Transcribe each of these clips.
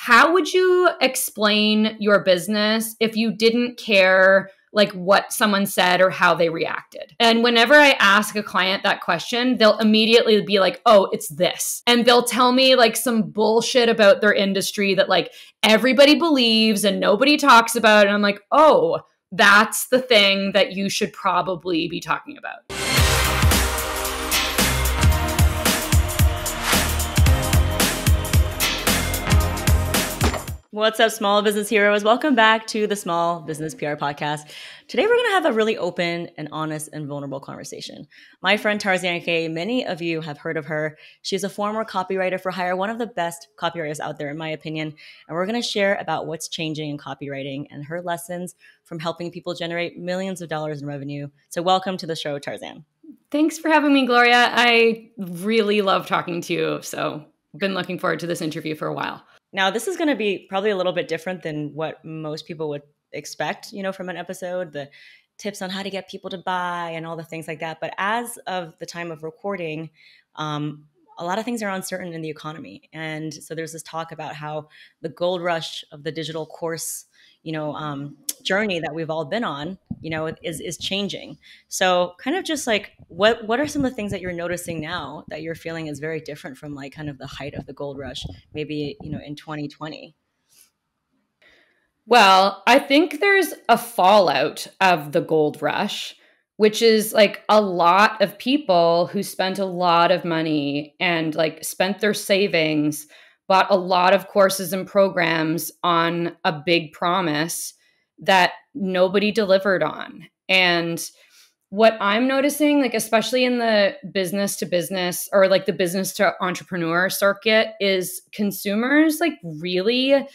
how would you explain your business if you didn't care like what someone said or how they reacted? And whenever I ask a client that question, they'll immediately be like, oh, it's this. And they'll tell me like some bullshit about their industry that like everybody believes and nobody talks about. And I'm like, oh, that's the thing that you should probably be talking about. What's up, small business heroes? Welcome back to the Small Business PR Podcast. Today, we're going to have a really open and honest and vulnerable conversation. My friend Tarzan, many of you have heard of her. She's a former copywriter for hire, one of the best copywriters out there, in my opinion. And we're going to share about what's changing in copywriting and her lessons from helping people generate millions of dollars in revenue. So welcome to the show, Tarzan. Thanks for having me, Gloria. I really love talking to you. So I've been looking forward to this interview for a while. Now, this is going to be probably a little bit different than what most people would expect, from an episode, the tips on how to get people to buy and all the things like that. But as of the time of recording, a lot of things are uncertain in the economy. And so there's this talk about how the gold rush of the digital course, journey that we've all been on, is changing. So kind of just like, what are some of the things that you're noticing now that you're feeling is very different from like kind of the height of the gold rush, maybe, in 2020? Well, I think there's a fallout of the gold rush, which is like a lot of people who spent a lot of money and like spent their savings, bought a lot of courses and programs on a big promise that nobody delivered on. And what I'm noticing, like especially in the business to business or like the business to entrepreneur circuit, is consumers like really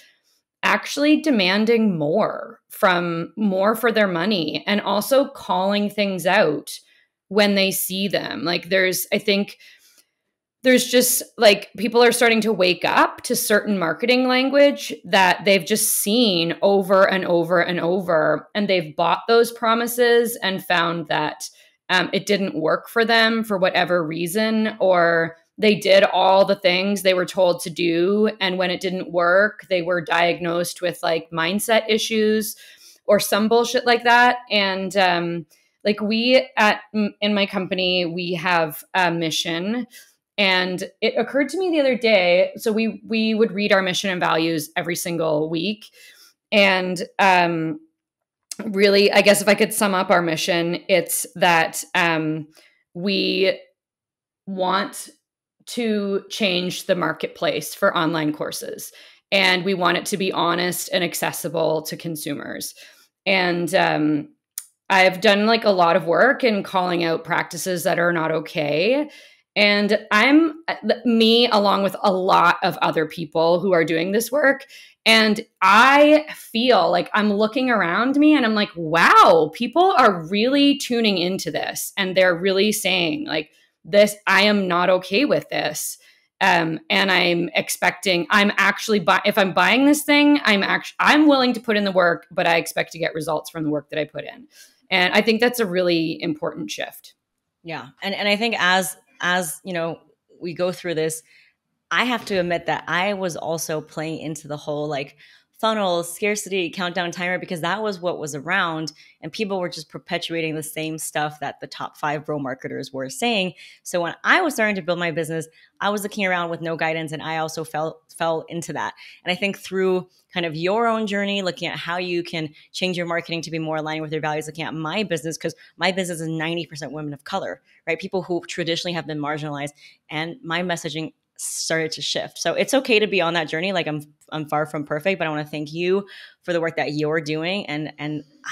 actually demanding more for their money and also calling things out when they see them. Like I think there's just like people are starting to wake up to certain marketing language that they've just seen over and over and over. And they've bought those promises and found that it didn't work for them for whatever reason, or they did all the things they were told to do. And when it didn't work, they were diagnosed with like mindset issues or some bullshit like that. And like in my company, we have a mission. And it occurred to me the other day, so we would read our mission and values every single week. And really, I guess if I could sum up our mission, it's that we want to change the marketplace for online courses. And we want it to be honest and accessible to consumers. And I've done like a lot of work in calling out practices that are not okay. And I'm me along with a lot of other people who are doing this work. And I feel like I'm looking around me and I'm like, wow, people are really tuning into this. And they're really saying like this, I am not okay with this. And I'm actually, if I'm buying this thing, I'm willing to put in the work, but I expect to get results from the work that I put in. And I think that's a really important shift. Yeah. And I think as we go through this, I have to admit that I was also playing into the whole like funnel, scarcity, countdown timer, because that was what was around and people were just perpetuating the same stuff that the top 5 bro marketers were saying. So when I was starting to build my business, I was looking around with no guidance and I also fell into that. And I think through kind of your own journey, looking at how you can change your marketing to be more aligned with your values, looking at my business, because my business is 90% women of color, right? People who traditionally have been marginalized, and my messaging started to shift. So it's okay to be on that journey. Like I'm far from perfect, but I want to thank you for the work that you're doing. And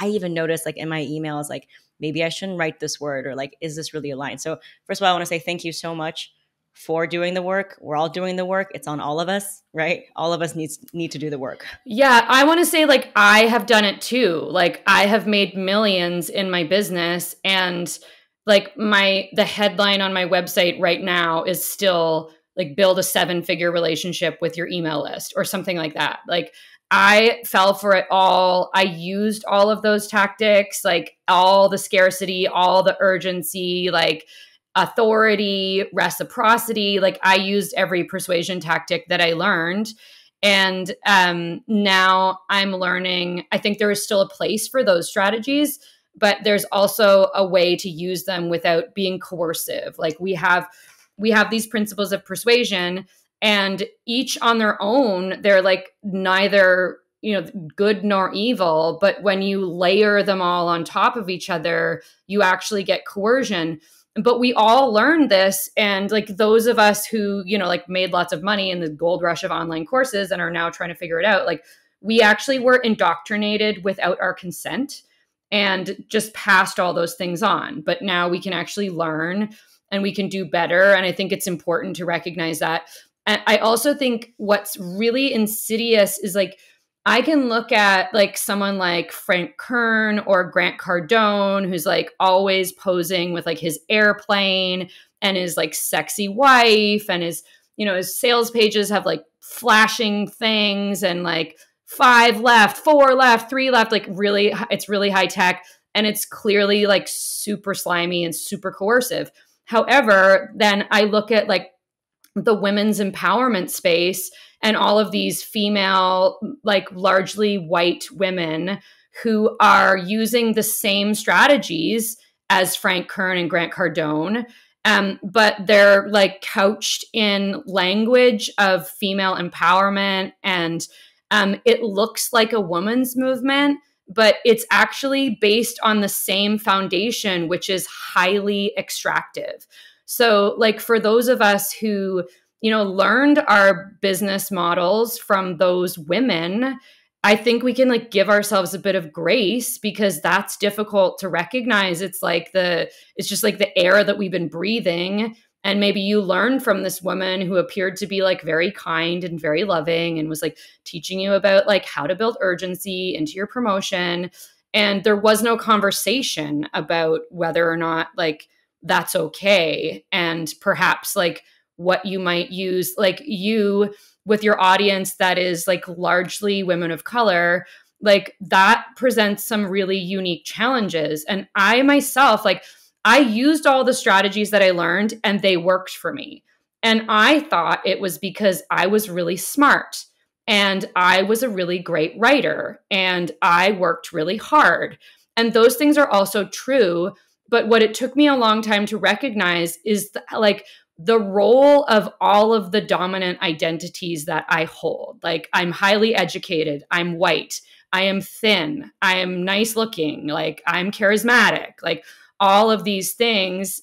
I even noticed like in my emails, like maybe I shouldn't write this word, or like, is this really aligned? So first of all, I want to say thank you so much for doing the work. We're all doing the work. It's on all of us, right? All of us need to do the work. Yeah. I want to say like, I have done it too. Like I have made millions in my business, and like the headline on my website right now is still like build a 7-figure relationship with your email list or something like that. Like I fell for it all. I used all of those tactics, like all the scarcity, all the urgency, like authority, reciprocity. Like I used every persuasion tactic that I learned. And now I'm learning, I think there is still a place for those strategies, but there's also a way to use them without being coercive. Like we have these principles of persuasion, and each on their own, they're like neither, you know, good nor evil, but when you layer them all on top of each other, you actually get coercion. But we all learned this, and like those of us who, you know, like made lots of money in the gold rush of online courses and are now trying to figure it out, like we actually were indoctrinated without our consent and just passed all those things on. But now we can actually learn and we can do better. And I think it's important to recognize that. And I also think what's really insidious is like, I can look at like someone like Frank Kern or Grant Cardone, who's like always posing with like his airplane and his like sexy wife, and his, you know, his sales pages have like flashing things and like 5 left, 4 left, 3 left, like really, it's really high tech, and it's clearly like super slimy and super coercive. However, then I look at like the women's empowerment space and all of these female, like largely white women who are using the same strategies as Frank Kern and Grant Cardone. But they're like couched in language of female empowerment, and it looks like a woman's movement, but it's actually based on the same foundation, which is highly extractive. So, like, for those of us who, you know, learned our business models from those women, I think we can like give ourselves a bit of grace, because that's difficult to recognize. It's just like the air that we've been breathing. And maybe you learned from this woman who appeared to be like very kind and very loving and was like teaching you about like how to build urgency into your promotion. And there was no conversation about whether or not like that's okay. And perhaps like what you might use, like you with your audience that is like largely women of color, like that presents some really unique challenges. And I myself, like I used all the strategies that I learned and they worked for me. And I thought it was because I was really smart and I was a really great writer and I worked really hard. And those things are also true. But what it took me a long time to recognize is like the role of all of the dominant identities that I hold. Like I'm highly educated, I'm white, I am thin, I am nice looking, like I'm charismatic, like all of these things,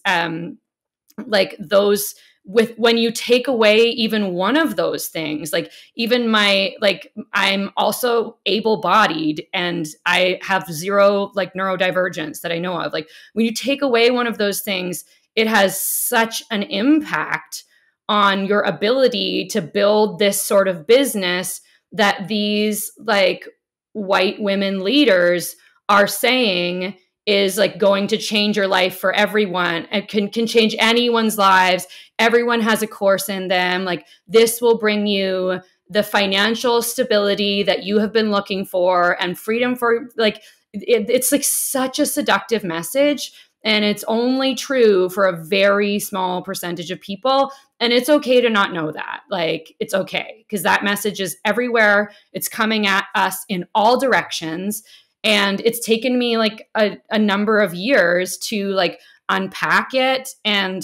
like those, with when you take away even one of those things, like even my, like I'm also able-bodied and I have zero like neurodivergence that I know of. Like when you take away one of those things, it has such an impact on your ability to build this sort of business that these like white women leaders are saying is like going to change your life for everyone. It can change anyone's lives. Everyone has a course in them. Like this will bring you the financial stability that you have been looking for and freedom for, like it's like such a seductive message. And it's only true for a very small percentage of people. And it's okay to not know that. Like, it's okay, because that message is everywhere. It's coming at us in all directions. And it's taken me like a number of years to like unpack it. And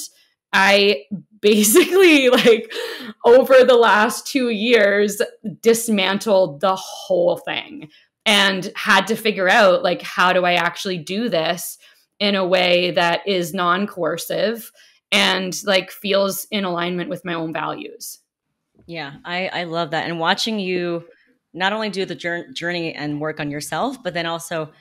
I basically like over the last 2 years dismantled the whole thing and had to figure out like, how do I actually do this in a way that is non-coercive and like feels in alignment with my own values. Yeah, I love that. And watching you not only do the journey and work on yourself, but then also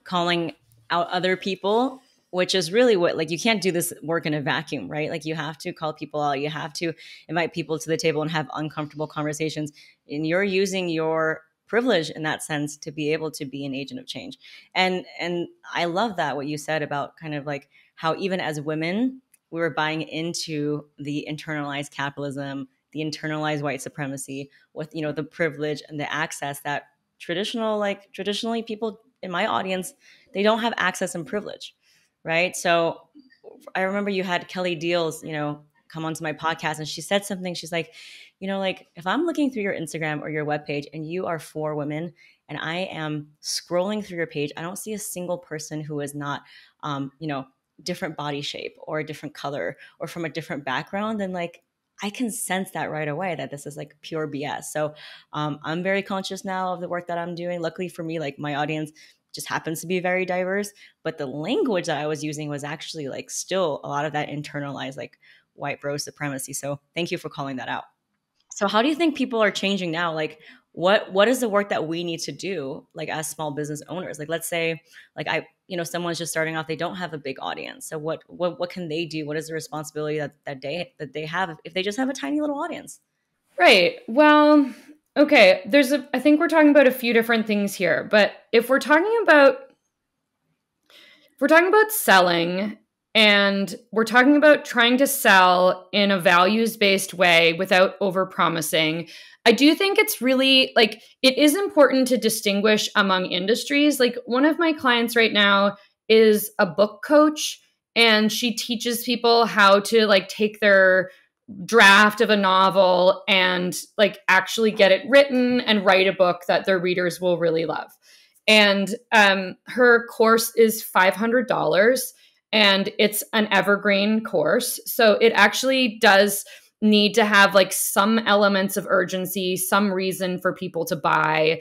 calling out other people, which is really what, like, you can't do this work in a vacuum, right? Like, you have to call people out, you have to invite people to the table and have uncomfortable conversations. And you're using your privilege in that sense to be able to be an agent of change. And I love that, what you said about kind of like how even as women, we were buying into the internalized capitalism, the internalized white supremacy with, you know, the privilege and the access that traditionally people in my audience, they don't have access and privilege, right? So I remember you had Kelly Deals, you know, come onto my podcast, and she said something. She's like, like if I'm looking through your Instagram or your webpage and you are for women and I am scrolling through your page, I don't see a single person who is not, different body shape or a different color or from a different background, then like I can sense that right away that this is like pure BS. So I'm very conscious now of the work that I'm doing. Luckily for me, like my audience just happens to be very diverse, but the language that I was using was actually like still a lot of that internalized like white bro supremacy. So thank you for calling that out. So how do you think people are changing now? Like what is the work that we need to do like as small business owners? Like let's say like someone's just starting off, they don't have a big audience. So what can they do? What is the responsibility that they have if they just have a tiny little audience? Right. Well, okay, I think we're talking about a few different things here, but if we're talking about selling and we're talking about trying to sell in a values-based way without overpromising, I do think it's really like it is important to distinguish among industries. Like one of my clients right now is a book coach and she teaches people how to like take their draft of a novel and like actually get it written and write a book that their readers will really love. And her course is $500 and it's an evergreen course. So it actually does need to have like some elements of urgency, some reason for people to buy.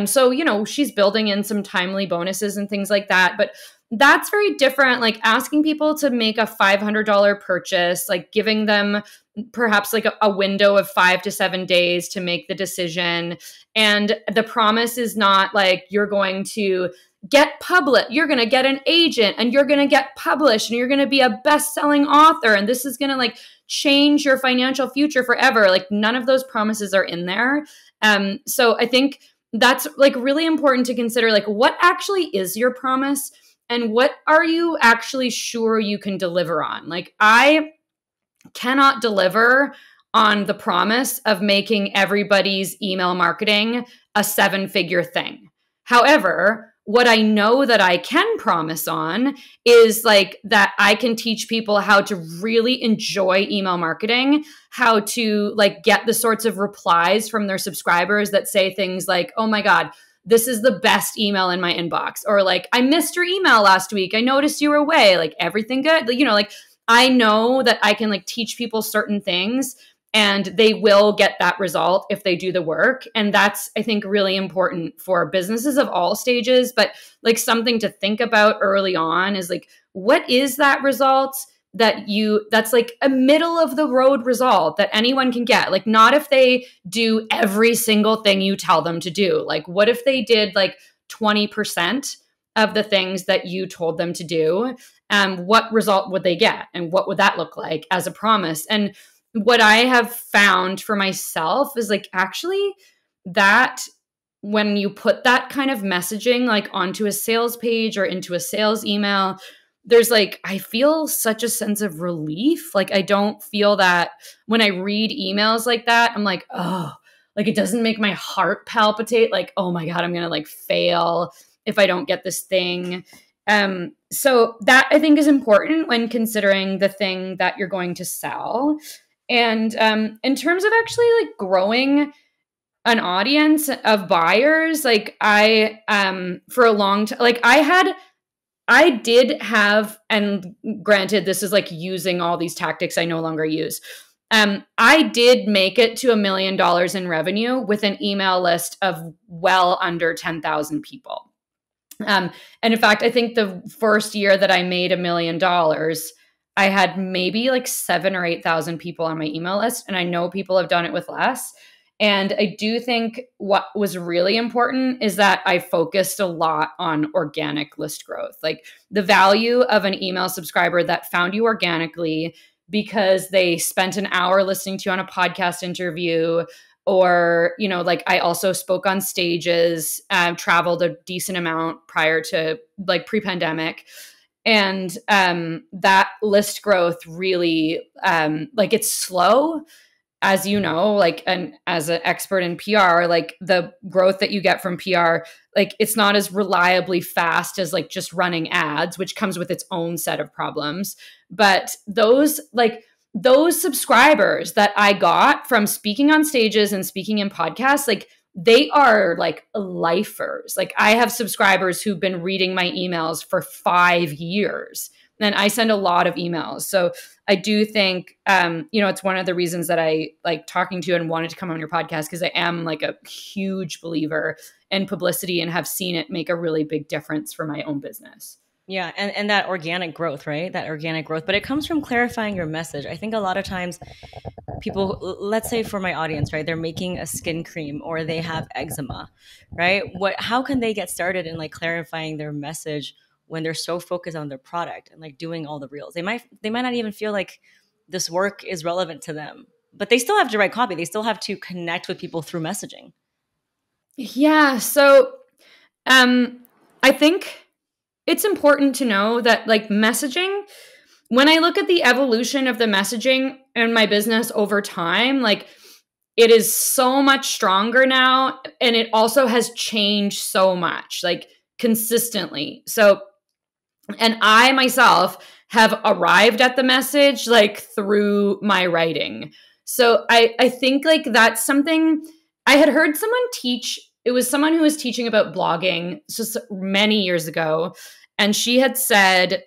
So, she's building in some timely bonuses and things like that. But that's very different. Like asking people to make a $500 purchase, like giving them perhaps like a window of 5 to 7 days to make the decision. And the promise is not like you're going to get public, you're going to get an agent and you're going to get published and you're going to be a best-selling author. And this is going to like change your financial future forever. Like none of those promises are in there. So I think that's like really important to consider, like what actually is your promise and what are you actually sure you can deliver on? Like I cannot deliver on the promise of making everybody's email marketing a 7-figure thing. However, what I know that I can promise on is like that I can teach people how to really enjoy email marketing, how to like get the sorts of replies from their subscribers that say things like, "Oh my God, this is the best email in my inbox," or like, "I missed your email last week. I noticed you were away. Like everything good?" Like I know that I can like teach people certain things and they will get that result if they do the work. And that's, I think, really important for businesses of all stages. But like something to think about early on is like, what is that result that's like a middle of the road result that anyone can get? Like not if they do every single thing you tell them to do. Like what if they did like 20% of the things that you told them to do? What result would they get? And what would that look like as a promise? And what I have found for myself is like actually that when you put that kind of messaging like onto a sales page or into a sales email, there's like, I feel such a sense of relief. Like I don't feel that when I read emails like that, I'm like, oh, like it doesn't make my heart palpitate. Like, oh my God, I'm going to like fail if I don't get this thing. So that I think is important when considering the thing that you're going to sell. And in terms of actually like growing an audience of buyers, like I for a long time, like I did have, and granted, this is like using all these tactics I no longer use. I did make it to $1 million in revenue with an email list of well under 10,000 people. And in fact, I think the first year that I made $1 million, I had maybe like 7,000 or 8,000 people on my email list. And I know people have done it with less. And I do think what was really important is that I focused a lot on organic list growth, like the value of an email subscriber that found you organically because they spent an hour listening to you on a podcast interview, or, like I also spoke on stages, traveled a decent amount prior to like pre-pandemic. And that list growth really, like it's slow, as you know, like, and as an expert in PR, like the growth that you get from PR, like it's not as reliably fast as like just running ads, which comes with its own set of problems. But those like those subscribers that I got from speaking on stages and speaking in podcasts, like they are like lifers. Like I have subscribers who've been reading my emails for 5 years, and I send a lot of emails. So I do think, it's one of the reasons that I like talking to you and wanted to come on your podcast, because I am like a huge believer in publicity and have seen it make a really big difference for my own business. Yeah. And that organic growth, right? That organic growth, but it comes from clarifying your message. I think a lot of times people, let's say for my audience, right, they're making a skin cream or they have eczema, right? How can they get started in like clarifying their message when they're so focused on their product and like doing all the reels? They might not even feel like this work is relevant to them, but they still have to write copy. They still have to connect with people through messaging. Yeah. So I think it's important to know that like messaging, when I look at the evolution of the messaging in my business over time, like it is so much stronger now. And it also has changed so much, like consistently. So, and I myself have arrived at the message like through my writing. So I think like that's something I had heard someone teach. It was someone who was teaching about blogging just many years ago. And she had said,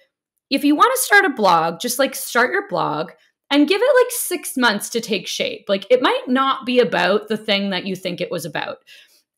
if you want to start a blog, just like start your blog and give it like 6 months to take shape. Like it might not be about the thing that you think it was about.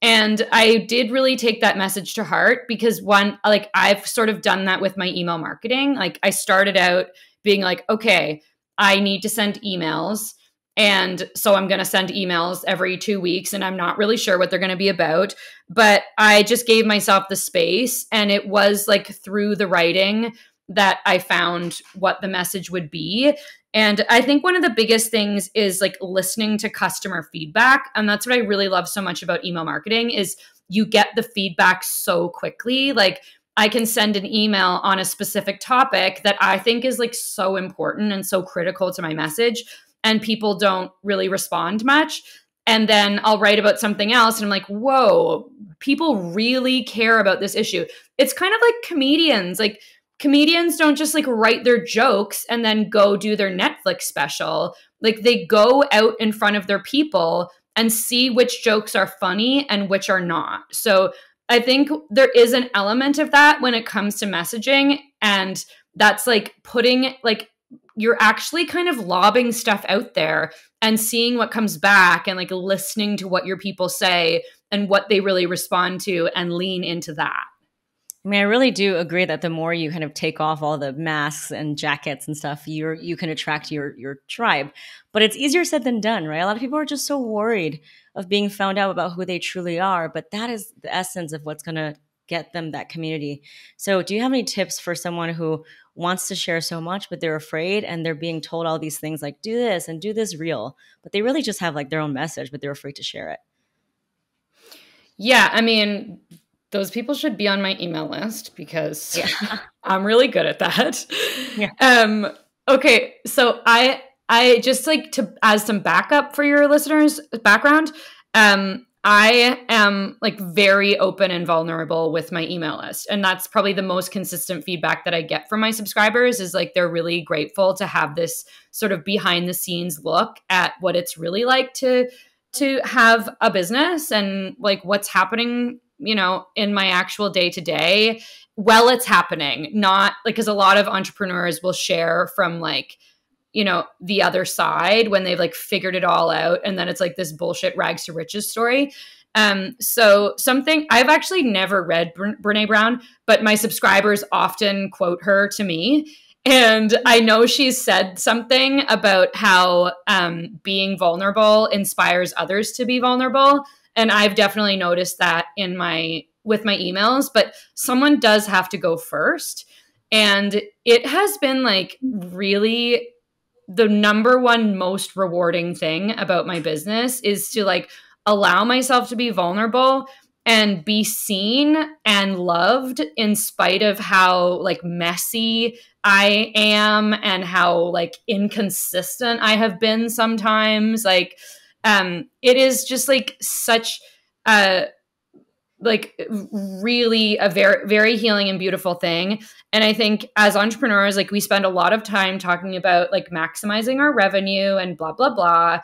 And I did really take that message to heart, because one, like I've sort of done that with my email marketing. Like I started out being like, okay, I need to send emails. And so I'm going to send emails every 2 weeks, and I'm not really sure what they're going to be about. But I just gave myself the space, and it was like through the writing that I found what the message would be. And I think one of the biggest things is like listening to customer feedback. And that's what I really love so much about email marketing is you get the feedback so quickly. Like I can send an email on a specific topic that I think is like so important and so critical to my message, and people don't really respond much. And then I'll write about something else and I'm like, whoa, people really care about this issue. It's kind of like comedians. Like comedians don't just like write their jokes and then go do their Netflix special. Like they go out in front of their people and see which jokes are funny and which are not. So I think there is an element of that when it comes to messaging. And that's like putting like, you're actually kind of lobbing stuff out there and seeing what comes back and like listening to what your people say and what they really respond to and lean into that. I mean, I really do agree that the more you kind of take off all the masks and jackets and stuff, you can attract your tribe. But it's easier said than done, right? A lot of people are just so worried of being found out about who they truly are. But that is the essence of what's going to get them that community. So do you have any tips for someone who wants to share so much, but they're afraid and they're being told all these things like do this and do this reel, but they really just have like their own message, but they're afraid to share it? Yeah, I mean, those people should be on my email list because I'm really good at that. Yeah. Okay, so I just like to, as some backup for your listeners' background, I am like very open and vulnerable with my email list. And that's probably the most consistent feedback that I get from my subscribers is like they're really grateful to have this sort of behind the scenes look at what it's really like to have a business and like what's happening, in my actual day to day. Well, it's happening, not like, because a lot of entrepreneurs will share from like, the other side when they've like figured it all out. And then it's like this bullshit rags to riches story. So something I've actually never read Brene Brown, but my subscribers often quote her to me. And I know she's said something about how being vulnerable inspires others to be vulnerable. And I've definitely noticed that with my emails, but someone does have to go first. And it has been like really the number one most rewarding thing about my business is to like allow myself to be vulnerable and be seen and loved in spite of how like messy I am and how like inconsistent I have been sometimes. Like, it is just like such like really a very, very healing and beautiful thing. And I think as entrepreneurs, like we spend a lot of time talking about like maximizing our revenue and blah, blah, blah.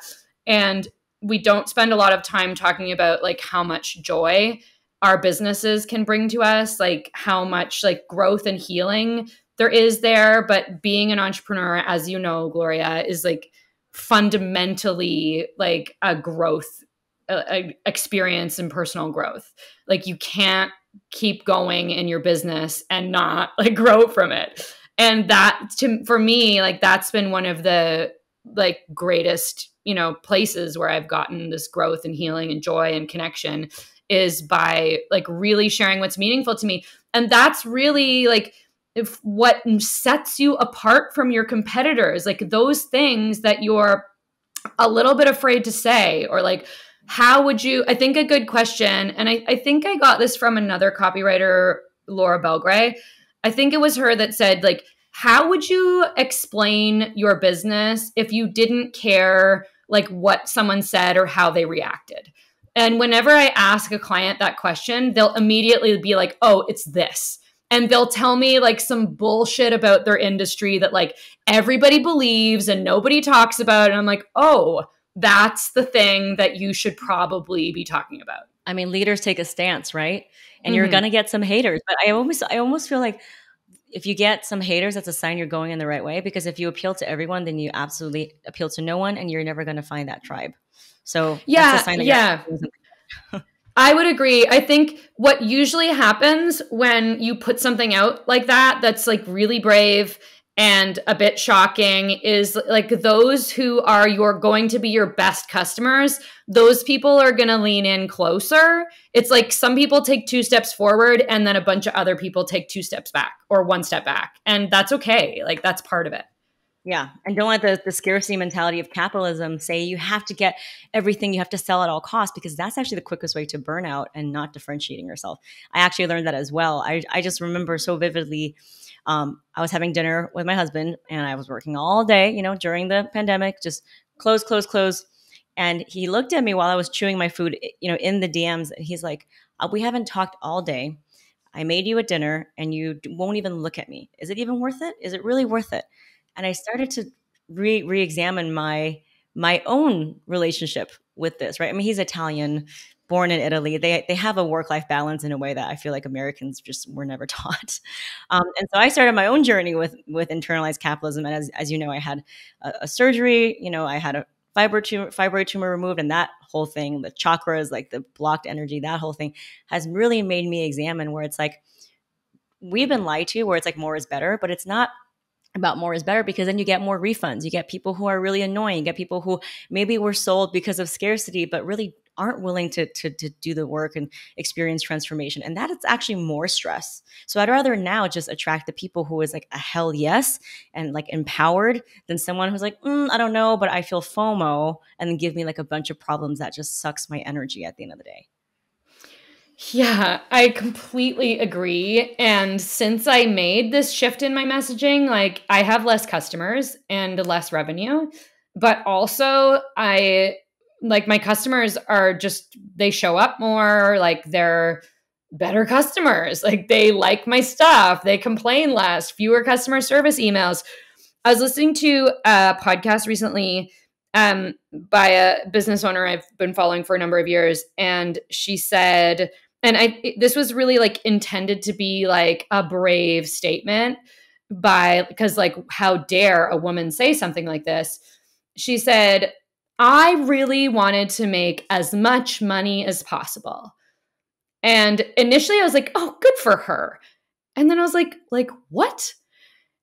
And we don't spend a lot of time talking about like how much joy our businesses can bring to us, like how much like growth and healing there is there. But being an entrepreneur, as you know, Gloria, is like fundamentally like a growth experience and personal growth. Like you can't keep going in your business and not like grow from it. And that for me, like that's been one of the like greatest, you know, places where I've gotten this growth and healing and joy and connection is by like really sharing what's meaningful to me. And that's really like if what sets you apart from your competitors, like those things that you're a little bit afraid to say, or like, how would you, I think a good question, and I think I got this from another copywriter, Laura Belgray. I think it was her that said, like, how would you explain your business if you didn't care like what someone said or how they reacted? And whenever I ask a client that question, they'll immediately be like, oh, it's this. And they'll tell me like some bullshit about their industry that like everybody believes and nobody talks about. And I'm like, oh, that's the thing that you should probably be talking about. I mean, leaders take a stance, right? And you're going to get some haters. But I almost feel like if you get some haters, that's a sign you're going in the right way. Because if you appeal to everyone, then you absolutely appeal to no one, and you're never going to find that tribe. So that's a sign that I would agree. I think what usually happens when you put something out like that, that's like really brave and a bit shocking, is like those who are going to be your best customers, those people are going to lean in closer. It's like some people take 2 steps forward and then a bunch of other people take 2 steps back or 1 step back. And that's okay. Like that's part of it. Yeah. And don't let the scarcity mentality of capitalism say you have to get everything, you have to sell at all costs, because that's actually the quickest way to burn out and not differentiating yourself. I actually learned that as well. I just remember so vividly. I was having dinner with my husband and I was working all day, you know, during the pandemic, just close. And he looked at me while I was chewing my food, you know, in the DMs. And he's like, we haven't talked all day. I made you a dinner and you won't even look at me. Is it even worth it? Is it really worth it? And I started to re-examine my own relationship with this, right? I mean, he's Italian, born in Italy. They have a work-life balance in a way that I feel like Americans just were never taught. And so I started my own journey with internalized capitalism. And as you know, I had a surgery. You know, I had a fibroid tumor removed, and that whole thing, the chakras, like the blocked energy, that whole thing has really made me examine where it's like we've been lied to, where it's like more is better, but it's not about more is better, because then you get more refunds. You get people who are really annoying. You get people who maybe were sold because of scarcity, but really aren't willing to do the work and experience transformation. And that is actually more stress. So I'd rather now just attract the people who is like a hell yes and like empowered than someone who's like, I don't know, but I feel FOMO, and then give me like a bunch of problems that just sucks my energy at the end of the day. Yeah, I completely agree. And since I made this shift in my messaging, like I have less customers and less revenue, but also I like my customers are just, they show up more, like they're better customers. Like they like my stuff, they complain less, fewer customer service emails. I was listening to a podcast recently by a business owner I've been following for a number of years. And she said, this was really like intended to be like a brave statement because like, how dare a woman say something like this? She said, I really wanted to make as much money as possible. And initially I was like, oh, good for her. And then I was like, what?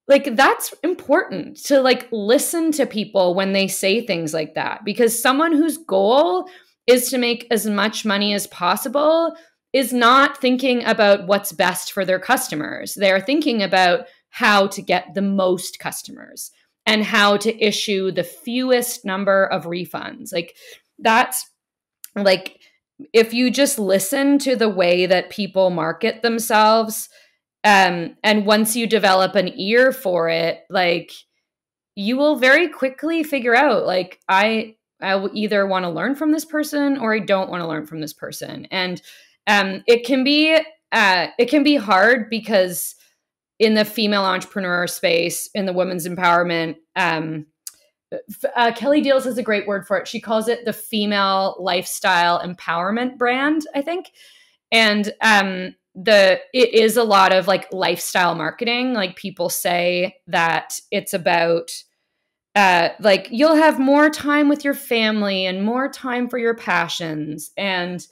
Like, that's important to like listen to people when they say things like that, because someone whose goal is to make as much money as possible is not thinking about what's best for their customers. They're thinking about how to get the most customers and how to issue the fewest number of refunds. Like that's like, if you just listen to the way that people market themselves, and once you develop an ear for it, like you will very quickly figure out like, I will either want to learn from this person or I don't want to learn from this person. And it can be hard because in the female entrepreneur space, in the women's empowerment, Kelly Deals has a great word for it. She calls it the female lifestyle empowerment brand, I think. And it is a lot of like lifestyle marketing. Like people say that it's about like you'll have more time with your family and more time for your passions. And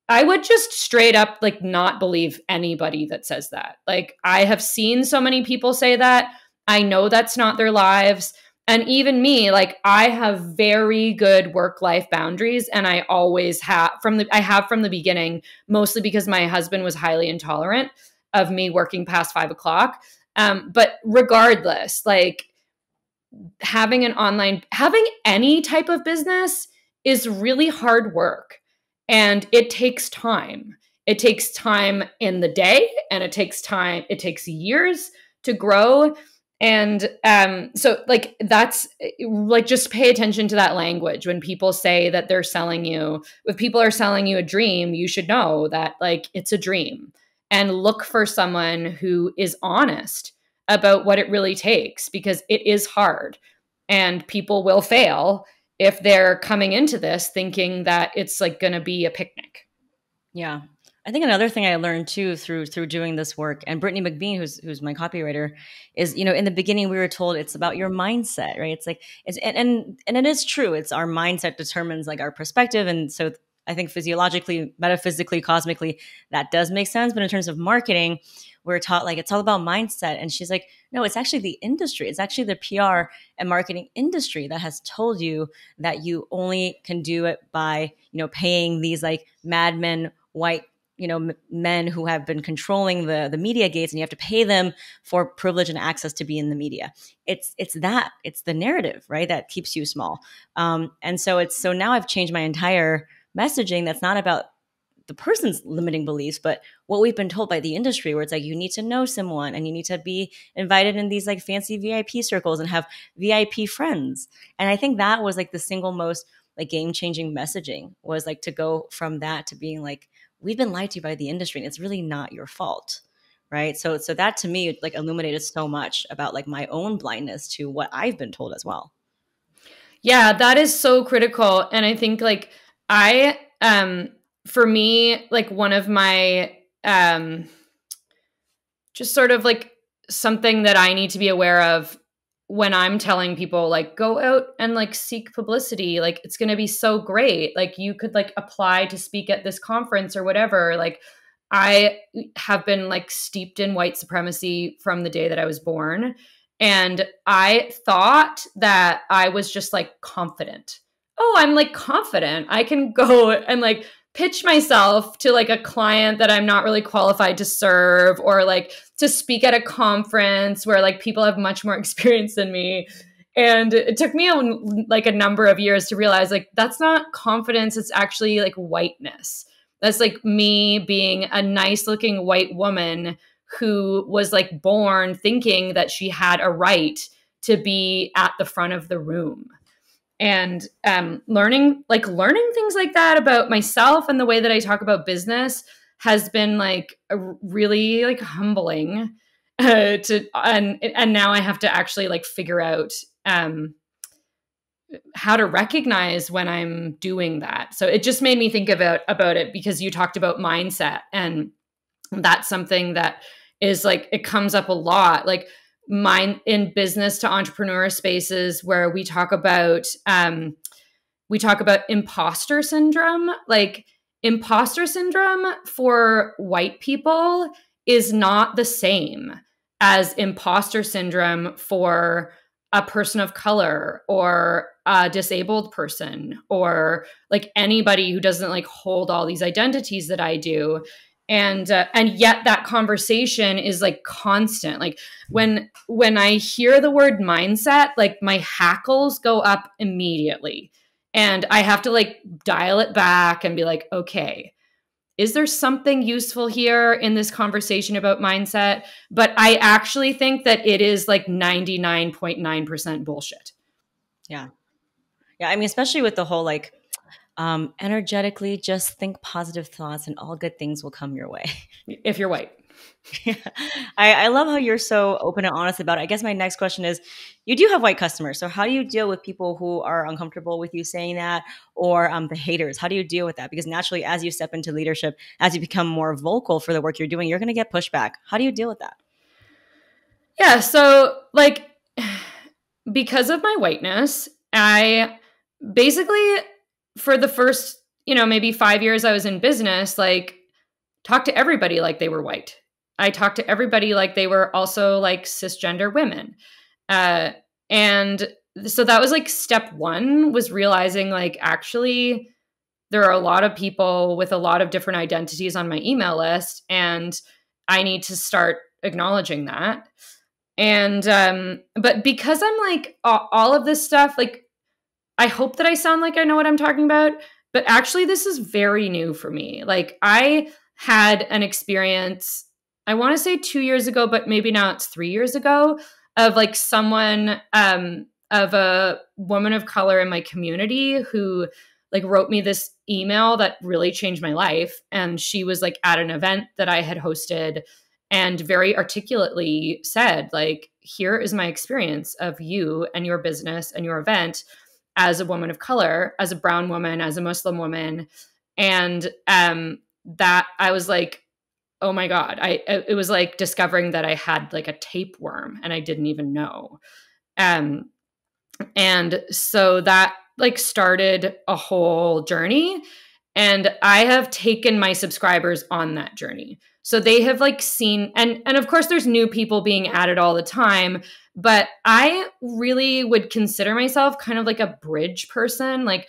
I would just straight up like not believe anybody that says that. Like I have seen so many people say that. I know that's not their lives. And even me, like I have very good work-life boundaries, and I always have from the beginning, mostly because my husband was highly intolerant of me working past 5 o'clock. But regardless, like having any type of business is really hard work, and it takes time. It takes time in the day, and it takes years to grow. And so like that's like just pay attention to that language when people say that if people are selling you a dream, you should know that like it's a dream, and look for someone who is honest about what it really takes, because it is hard and people will fail if they're coming into this thinking that it's like going to be a picnic. Yeah. I think another thing I learned too through doing this work, and Brittany McBean, who's my copywriter, is, you know, in the beginning we were told it's about your mindset, right? It's like and it is true. It's our mindset determines like our perspective, and so I think physiologically, metaphysically, cosmically, that does make sense. But in terms of marketing, we're taught like it's all about mindset, and she's like, no, it's actually the industry. It's actually the PR and marketing industry that has told you that you only can do it by, you know, paying these like madmen, white, you know, men who have been controlling the media gates, and you have to pay them for privilege and access to be in the media. It's the narrative, right, that keeps you small. And so now I've changed my entire messaging. That's not about the person's limiting beliefs, but what we've been told by the industry, where it's like you need to know someone and you need to be invited in these like fancy VIP circles and have VIP friends. And I think that was like the single most like game-changing messaging, was like to go from that to being like, we've been lied to by the industry and it's really not your fault. Right. So that to me like illuminated so much about like my own blindness to what I've been told as well. Yeah, that is so critical. And I think like for me, like one of my just sort of like something that I need to be aware of when I'm telling people like go out and like seek publicity, like it's going to be so great. Like you could like apply to speak at this conference or whatever. Like I have been like steeped in white supremacy from the day that I was born. And I thought that I was just like confident. Oh, I'm like confident. I can go and like pitch myself to like a client that I'm not really qualified to serve, or like to speak at a conference where like people have much more experience than me. And it took me like a number of years to realize like that's not confidence. It's actually like whiteness. That's like me being a nice looking white woman who was like born thinking that she had a right to be at the front of the room. And learning things like that about myself and the way that I talk about business has been like really like humbling and now I have to actually like figure out how to recognize when I'm doing that. So it just made me think about it, because you talked about mindset, and that's something that is like, it comes up a lot. Like mine in business to entrepreneur spaces where we talk about imposter syndrome. Like imposter syndrome for white people is not the same as imposter syndrome for a person of color or a disabled person, or like anybody who doesn't like hold all these identities that I do. And yet that conversation is like constant. Like when I hear the word mindset, like my hackles go up immediately, and I have to like dial it back and be like, okay, is there something useful here in this conversation about mindset? But I actually think that it is like 99.9% bullshit. Yeah. Yeah. I mean, especially with the whole like Energetically, just think positive thoughts and all good things will come your way. If you're white. Yeah. I love how you're so open and honest about it. I guess my next question is, you do have white customers. So how do you deal with people who are uncomfortable with you saying that, or the haters? How do you deal with that? Because naturally, as you step into leadership, as you become more vocal for the work you're doing, you're going to get pushback. How do you deal with that? Yeah. So like, because of my whiteness, I basically, for the first, maybe 5 years I was in business, like talked to everybody like they were white. I talked to everybody like they were also like cisgender women. And so that was like step one, was realizing like, actually, there are a lot of people with a lot of different identities on my email list, and I need to start acknowledging that. And but because I'm like all of this stuff, like I hope that I sound like I know what I'm talking about, but actually this is very new for me. Like I had an experience, I want to say 2 years ago, but maybe now it's 3 years ago, of like someone of a woman of color in my community who like wrote me this email that really changed my life. And she was like at an event that I had hosted and very articulately said, like, here is my experience of you and your business and your event as a woman of color, as a brown woman, as a Muslim woman. And that I was like, oh my God, it was like discovering that I had like a tapeworm and I didn't even know. And so that like started a whole journey. And I have taken my subscribers on that journey. So they have like seen, and of course there's new people being added all the time, but I really would consider myself kind of like a bridge person. Like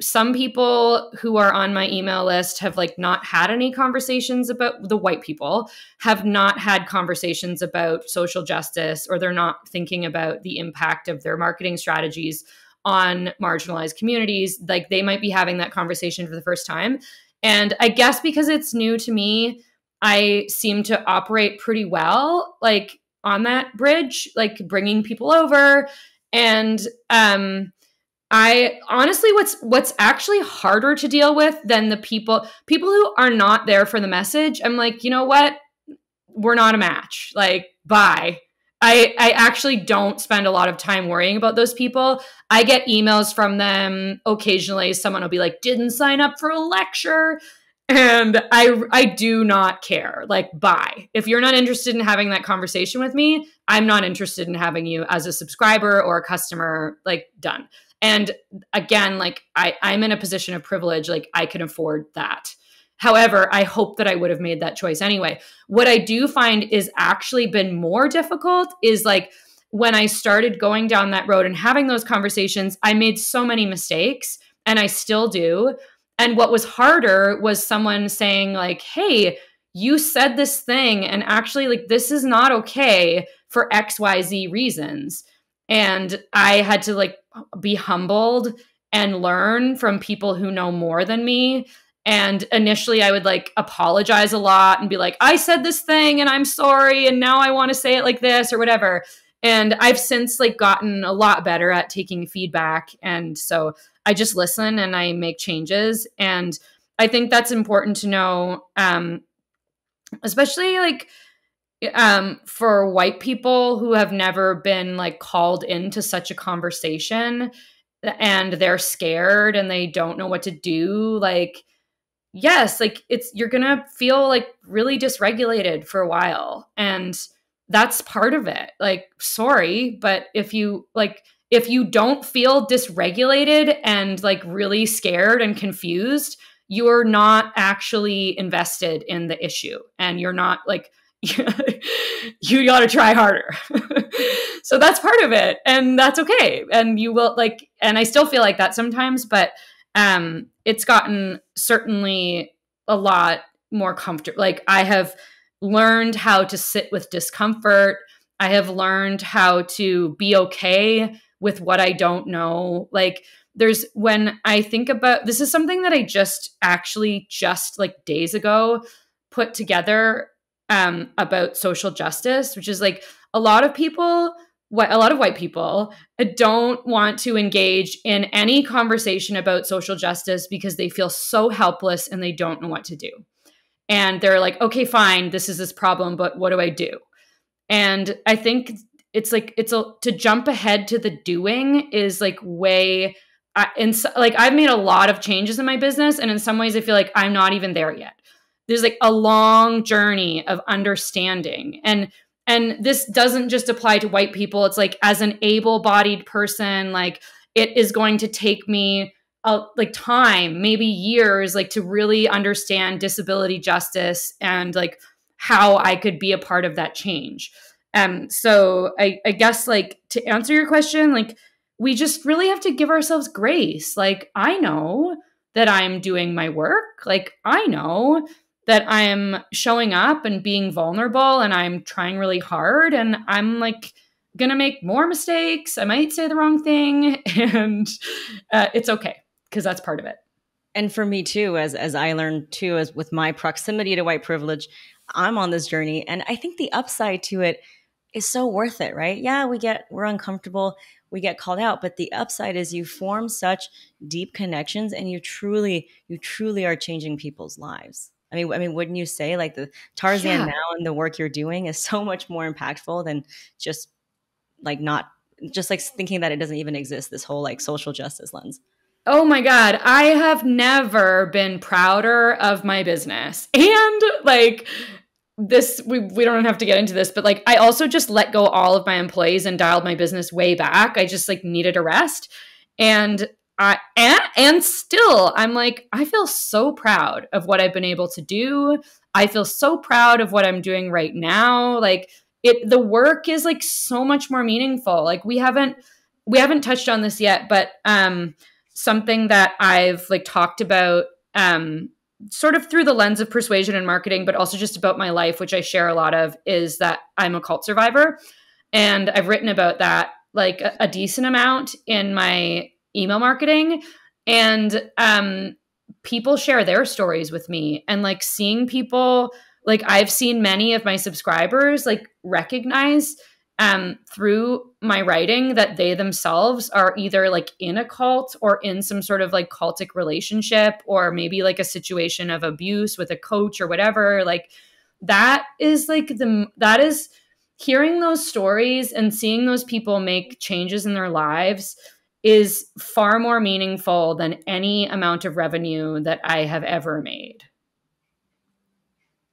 some people who are on my email list have like not had any conversations about, the white people have not had conversations about social justice, or they're not thinking about the impact of their marketing strategies on marginalized communities. Like they might be having that conversation for the first time. And I guess because it's new to me, I seem to operate pretty well, like on that bridge, like bringing people over. And I honestly, what's actually harder to deal with than the people who are not there for the message, I'm like, you know what? We're not a match. Like, bye. I actually don't spend a lot of time worrying about those people. I get emails from them occasionally. Someone will be like, didn't sign up for a lecture. And I do not care. Like, bye. If you're not interested in having that conversation with me, I'm not interested in having you as a subscriber or a customer, like done. And again, like I'm in a position of privilege, like I can afford that. However, I hope that I would have made that choice anyway. What I do find is actually been more difficult is like when I started going down that road and having those conversations, I made so many mistakes, and I still do. And what was harder was someone saying like, hey, you said this thing, and actually like this is not okay for XYZ reasons. And I had to like be humbled and learn from people who know more than me. And initially I would like apologize a lot and be like, I said this thing and I'm sorry, and now I want to say it like this or whatever. And I've since like gotten a lot better at taking feedback. And so I just listen and I make changes. And I think that's important to know, especially like for white people who have never been like called into such a conversation and they're scared and they don't know what to do. Like, yes, like you're going to feel like really dysregulated for a while. And that's part of it. Like, sorry, but if you don't feel dysregulated and like really scared and confused, you're not actually invested in the issue, and you're not like, you got to try harder. So that's part of it, and that's okay. And you will like, and I still feel like that sometimes, but it's gotten certainly a lot more comfortable. Like I have learned how to sit with discomfort. I have learned how to be okay with what I don't know. Like when I think about, this is something that I just like days ago put together about social justice, which is like a lot of people a lot of white people don't want to engage in any conversation about social justice because they feel so helpless and they don't know what to do. And they're like, okay, fine, this is this problem, but what do I do? And I think it's like to jump ahead to the doing is like way like I've made a lot of changes in my business, and in some ways I feel like I'm not even there yet. There's like a long journey of understanding, and this doesn't just apply to white people. It's like as an able-bodied person, like it is going to take me like time, maybe years, like to really understand disability justice and like how I could be a part of that change. So I guess like to answer your question, like we just really have to give ourselves grace. Like I know that I'm doing my work. Like I know that I'm showing up and being vulnerable and I'm trying really hard and I'm like gonna make more mistakes. I might say the wrong thing and it's okay because that's part of it. And for me too, as I learned too, as with my proximity to white privilege, I'm on this journey. And I think the upside to it is so worth it, right? Yeah, we're uncomfortable, we get called out, but the upside is you form such deep connections and you truly are changing people's lives. I mean, wouldn't you say like the Tarzan now and the work you're doing is so much more impactful than just like not just like thinking that it doesn't even exist, this whole like social justice lens? Oh my God, I have never been prouder of my business. And like this, we don't have to get into this, but like I also just let go all of my employees and dialed my business way back. I just like needed a rest. And and still I'm like, I feel so proud of what I've been able to do. I feel so proud of what I'm doing right now. Like the work is like so much more meaningful. Like we haven't touched on this yet, but something that I've like talked about sort of through the lens of persuasion and marketing, but also just about my life, which I share a lot of, is that I'm a cult survivor. And I've written about that like a decent amount in my email marketing. And people share their stories with me, and like seeing people, like I've seen many of my subscribers like recognize through my writing that they themselves are either like in a cult or in some sort of like cultic relationship, or maybe like a situation of abuse with a coach or whatever. Like that is hearing those stories and seeing those people make changes in their lives is far more meaningful than any amount of revenue that I have ever made.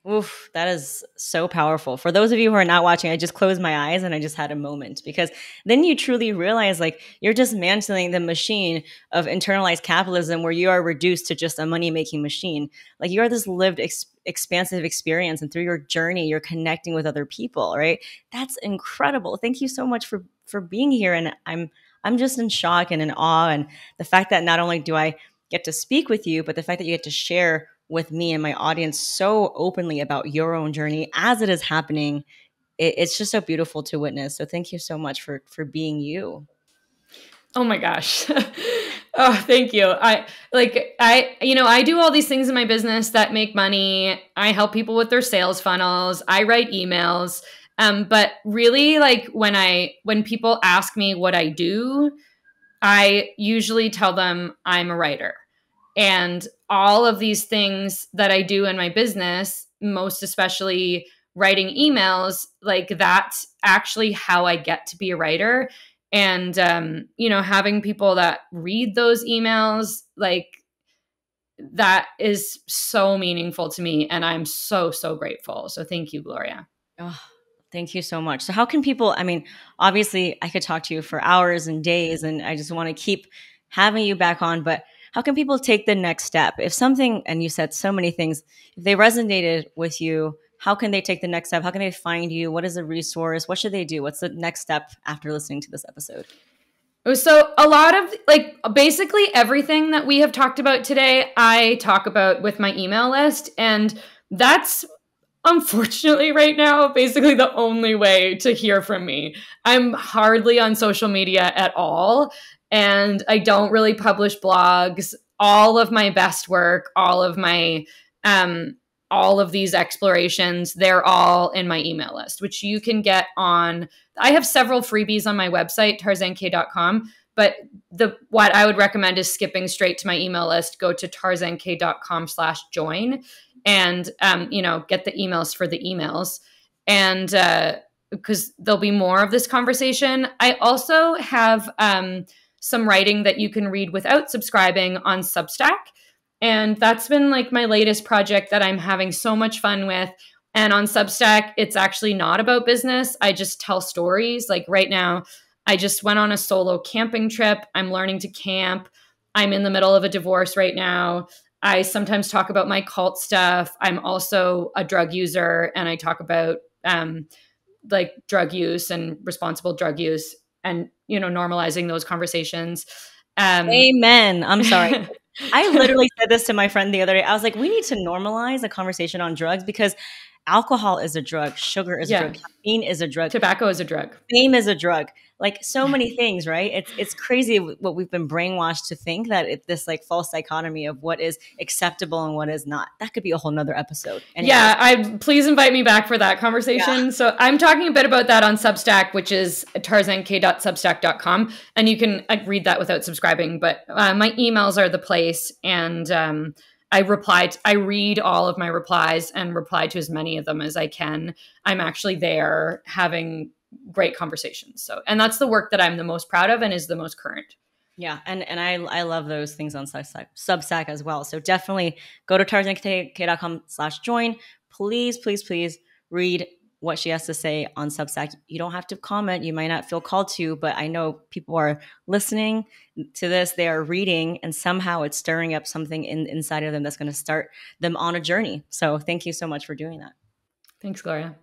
Oof, that is so powerful. For those of you who are not watching, I just closed my eyes and I just had a moment, because then you truly realize like you're dismantling the machine of internalized capitalism where you are reduced to just a money-making machine. Like you are this lived expansive experience, and through your journey, you're connecting with other people, right? That's incredible. Thank you so much for being here. And I'm just in shock and in awe. And the fact that not only do I get to speak with you, but the fact that you get to share with me and my audience so openly about your own journey as it is happening, it's just so beautiful to witness. So thank you so much for being you. Oh my gosh. Oh, thank you. I do all these things in my business that make money. I help people with their sales funnels. I write emails. But really, like when people ask me what I do, I usually tell them I'm a writer. And all of these things that I do in my business, most especially writing emails, like that's actually how I get to be a writer. And, having people that read those emails, like that is so meaningful to me. And I'm so, so grateful. So thank you, Gloria. Oh, thank you so much. So how can people, I mean, obviously I could talk to you for hours and days, and I just want to keep having you back on, but how can people take the next step? If something, and you said so many things, if they resonated with you, how can they take the next step? How can they find you? What is a resource? What should they do? What's the next step after listening to this episode? So a lot of like basically everything that we have talked about today, I talk about with my email list. And that's unfortunately right now basically the only way to hear from me. I'm hardly on social media at all. And I don't really publish blogs. All of my best work, all of my all of these explorations, they're all in my email list, which you can get on. I have several freebies on my website, tarzank.com. But what I would recommend is skipping straight to my email list. Go to tarzank.com/join and, get the emails for the emails. And because there'll be more of this conversation. I also have some writing that you can read without subscribing on Substack. And that's been like my latest project that I'm having so much fun with. And on Substack, it's actually not about business. I just tell stories. Like right now, I just went on a solo camping trip. I'm learning to camp. I'm in the middle of a divorce right now. I sometimes talk about my cult stuff. I'm also a drug user, and I talk about like drug use and responsible drug use and, normalizing those conversations. Amen. I'm sorry. I literally said this to my friend the other day. I was like, we need to normalize a conversation on drugs because alcohol is a drug, sugar is a drug, caffeine is a drug, tobacco is a drug, fame is a drug, like so many things, right? It's crazy what we've been brainwashed to think, that it's this like false dichotomy of what is acceptable and what is not. That could be a whole nother episode. Anyways. Yeah, please invite me back for that conversation. Yeah. So I'm talking a bit about that on Substack, which is tarzank.substack.com. And you can read that without subscribing, but my emails are the place. And I read all of my replies and reply to as many of them as I can. I'm actually there having great conversations. So, and that's the work that I'm the most proud of and is the most current. Yeah. And I love those things on Substack as well. So definitely go to tarzank.com/join. Please, please, please read what she has to say on Substack. You don't have to comment. You might not feel called to, but I know people are listening to this. They are reading, and somehow it's stirring up something inside of them that's going to start them on a journey. So thank you so much for doing that. Thanks, Gloria.